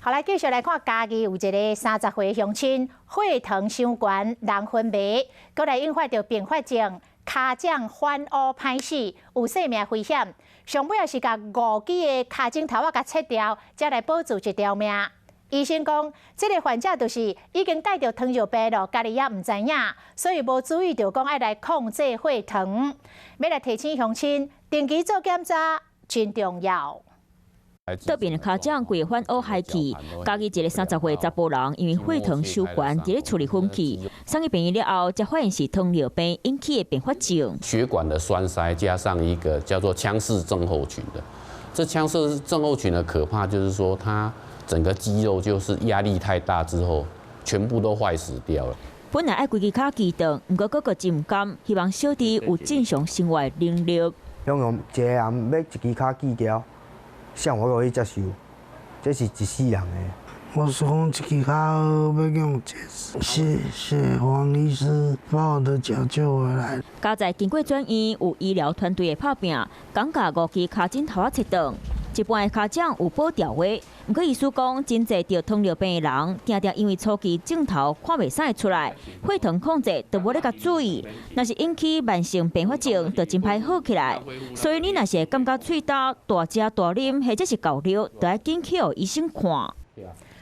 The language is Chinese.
好，来继续来看，嘉义有一个30岁乡亲血糖伤悬，人昏迷，搁来引发着并发症，骹掌反乌歹死，有生命危险。上尾也是甲5支的骹枕头甲切掉，才来保住一条命。医生讲，这个患者就是已经带着糖尿病了，家己也唔知影，所以无注意到讲要来控制血糖，要来提醒乡亲定期做检查，真重要。 得病的骹掌规反乌害去，嘉义一个30岁查甫人因为血糖收悬，伫咧处理昏去，送去病院了后，才发现是糖尿病引起的并发症。血管的栓塞加上一个叫做腔室症候群的，这腔室症候群的可怕就是说，它整个肌肉就是压力太大之后，全部都坏死掉了。本来爱规支骹肌长，不过个真唔甘，希望小弟有正常生活能力。用一个人要一支骹锯掉。 像我可以接受，这是一世人的。我是讲一支脚要用结石，谢谢黄医师把我的脚救回来。加在经过转院，有医疗团队的拍拼，讲甲5支骹枕头切断。一般的骹掌有保掉的，不过医师讲，真侪得糖尿病的人，常常因为初期镜头看袂使出来，血糖控制都无咧甲注意，若是引起慢性并发症，就真歹好起来。所以你若是感觉喙焦、大食大啉，或者是够热，就要紧去予医生看。